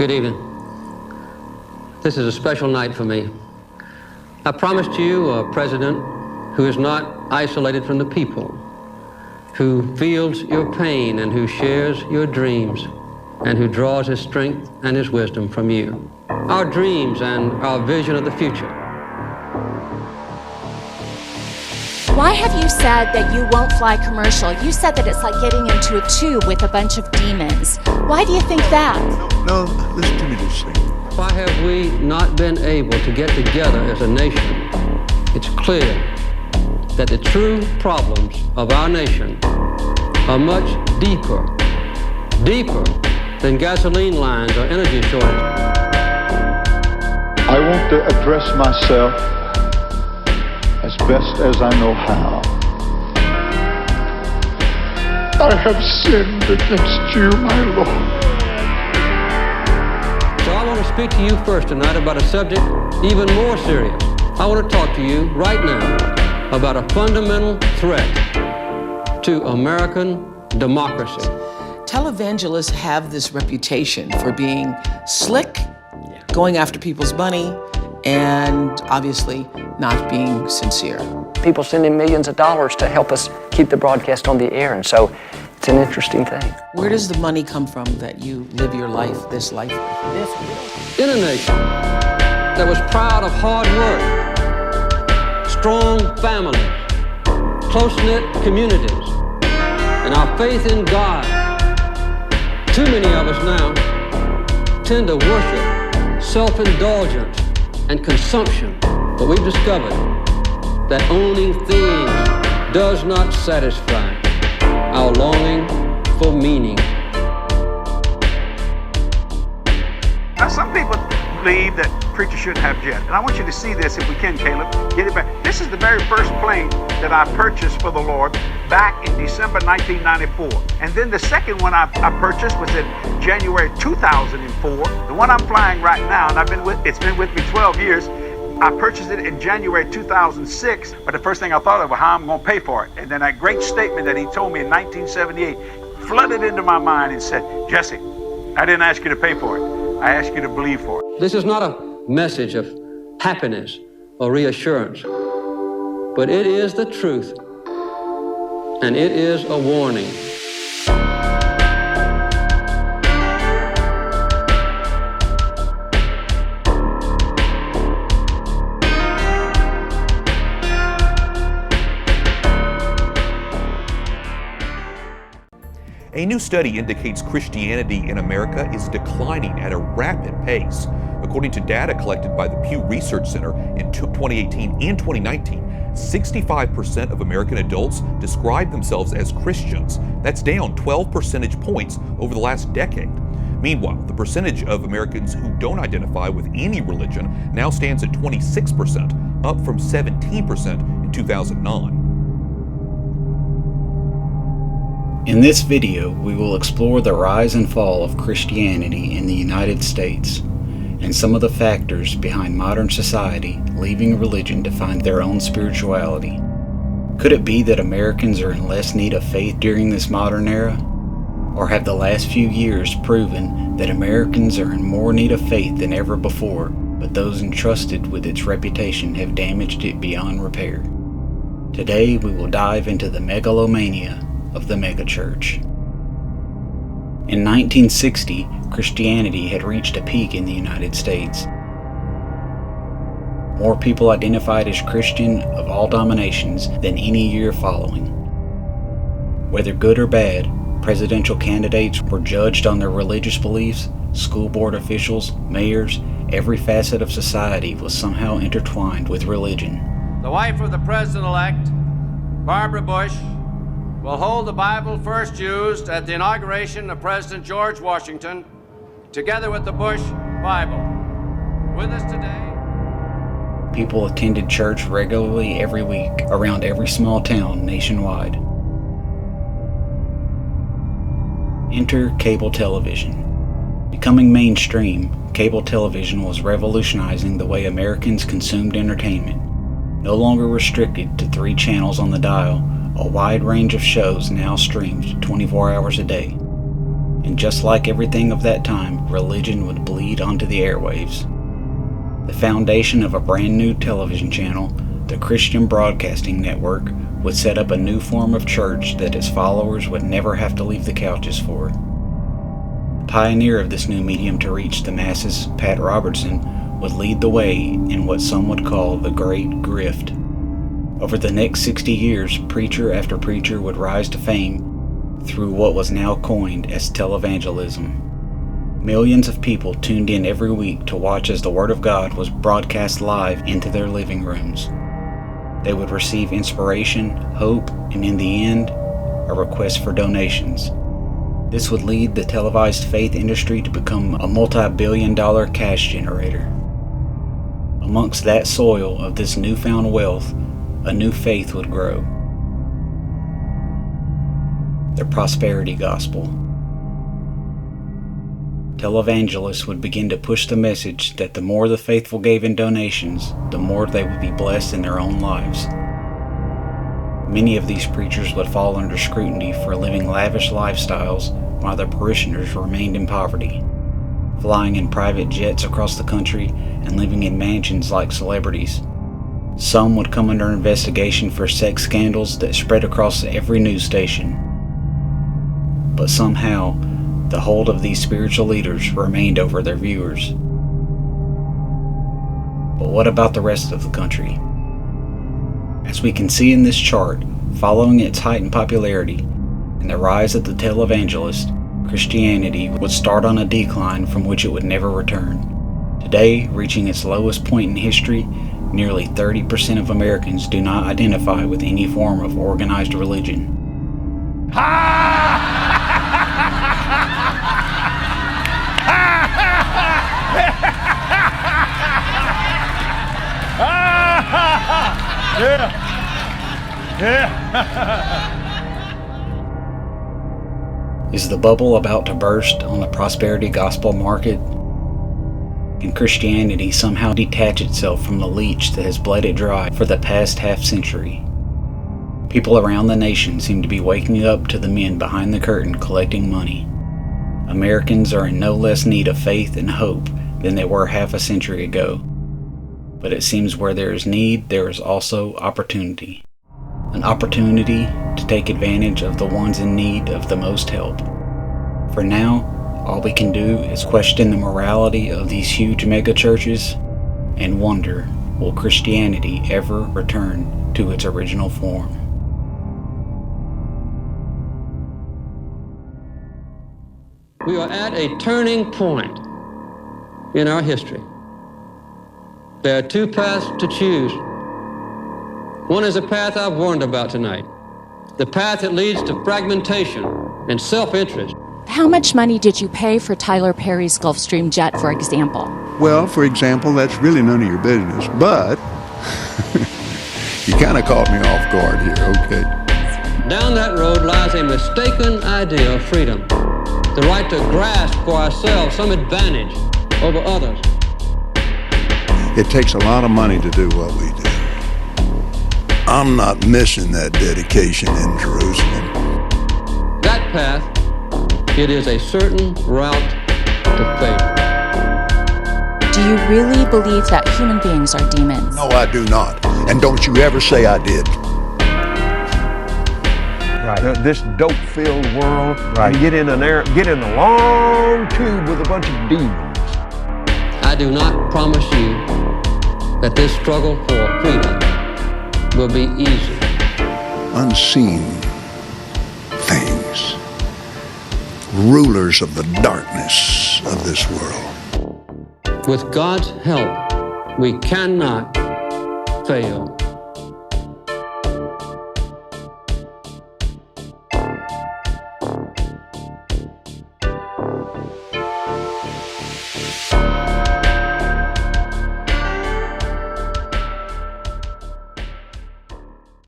Good evening. This is a special night for me. I promised you a president who is not isolated from the people, who feels your pain and who shares your dreams, and who draws his strength and his wisdom from you. Our dreams and our vision of the future. Why have you said that you won't fly commercial? You said that it's like getting into a tube with a bunch of demons. Why do you think that? No, listen to me this thing. Why have we not been able to get together as a nation? It's clear that the true problems of our nation are much deeper than gasoline lines or energy shortage. I want to address myself as best as I know how. I have sinned against you, my Lord. So I want to speak to you first tonight about a subject even more serious. I want to talk to you right now about a fundamental threat to American democracy. Televangelists have this reputation for being slick, going after people's money, and obviously not being sincere. People send in millions of dollars to help us keep the broadcast on the air, and so it's an interesting thing. Where does the money come from that you live your life, this life? In a nation that was proud of hard work, strong families, close-knit communities, and our faith in God, too many of us now tend to worship self-indulgence and consumption. But we've discovered that owning things does not satisfy our longing for meaning. Now, some people believe that preachers shouldn't have jets. And I want you to see this if we can, Caleb. Get it back. This is the very first plane that I purchased for the Lord back in December 1994. And then the second one I purchased was in January 2004. The one I'm flying right now, and it's been with me 12 years. I purchased it in January 2006, but the first thing I thought of was how I'm going to pay for it. And then that great statement that he told me in 1978 flooded into my mind and said, Jesse, I didn't ask you to pay for it. I asked you to believe for it. This is not a message of happiness or reassurance, but it is the truth, and it is a warning. A new study indicates Christianity in America is declining at a rapid pace. According to data collected by the Pew Research Center in 2018 and 2019, 65% of American adults describe themselves as Christians. That's down 12 percentage points over the last decade. Meanwhile, the percentage of Americans who don't identify with any religion now stands at 26%, up from 17% in 2009. In this video, we will explore the rise and fall of Christianity in the United States and some of the factors behind modern society leaving religion to find their own spirituality. Could it be that Americans are in less need of faith during this modern era? Or have the last few years proven that Americans are in more need of faith than ever before, but those entrusted with its reputation have damaged it beyond repair? Today, we will dive into the megalomania of the megachurch. In 1960, Christianity had reached a peak in the United States. More people identified as Christian of all denominations than any year following. Whether good or bad, presidential candidates were judged on their religious beliefs, school board officials, mayors, every facet of society was somehow intertwined with religion. The wife of the president-elect, Barbara Bush, will hold the Bible first used at the inauguration of President George Washington, together with the Bush Bible. With us today, people attended church regularly every week around every small town nationwide. Enter cable television. Becoming mainstream, cable television was revolutionizing the way Americans consumed entertainment. No longer restricted to 3 channels on the dial, a wide range of shows now streamed 24 hours a day. And just like everything of that time, religion would bleed onto the airwaves. The foundation of a brand new television channel, the Christian Broadcasting Network, would set up a new form of church that its followers would never have to leave the couches for. The pioneer of this new medium to reach the masses, Pat Robertson, would lead the way in what some would call the Great Grift. Over the next 60 years, preacher after preacher would rise to fame through what was now coined as televangelism. Millions of people tuned in every week to watch as the Word of God was broadcast live into their living rooms. They would receive inspiration, hope, and in the end, a request for donations. This would lead the televised faith industry to become a multi-billion-dollar cash generator. Amongst that soil of this newfound wealth, a new faith would grow. The prosperity gospel. Televangelists would begin to push the message that the more the faithful gave in donations, the more they would be blessed in their own lives. Many of these preachers would fall under scrutiny for living lavish lifestyles while their parishioners remained in poverty, flying in private jets across the country and living in mansions like celebrities. Some would come under investigation for sex scandals that spread across every news station. But somehow, the hold of these spiritual leaders remained over their viewers. But what about the rest of the country? As we can see in this chart, following its height in popularity and the rise of the televangelist, Christianity would start on a decline from which it would never return. Today, reaching its lowest point in history, nearly 30% of Americans do not identify with any form of organized religion. Is the bubble about to burst on the prosperity gospel market? Can Christianity somehow detach itself from the leech that has bled it dry for the past half-century? People around the nation seem to be waking up to the men behind the curtain collecting money. Americans are in no less need of faith and hope than they were half a century ago. But it seems where there is need, there is also opportunity. An opportunity to take advantage of the ones in need of the most help. For now, all we can do is question the morality of these huge megachurches and wonder, will Christianity ever return to its original form? We are at a turning point in our history. There are two paths to choose. One is a path I've warned about tonight, the path that leads to fragmentation and self-interest. How much money did you pay for Tyler Perry's Gulfstream jet, for example? Well, for example, that's really none of your business, but you kind of caught me off guard here, okay? Down that road lies a mistaken idea of freedom, the right to grasp for ourselves some advantage over others. It takes a lot of money to do what we do. I'm not missing that dedication in Jerusalem. That path, it is a certain route to faith. Do you really believe that human beings are demons? No, I do not. And don't you ever say I did. Right. This dope-filled world, right. You get in a long tube with a bunch of demons. I do not promise you that this struggle for freedom will be easy. Unseen things, rulers of the darkness of this world. With God's help, we cannot fail.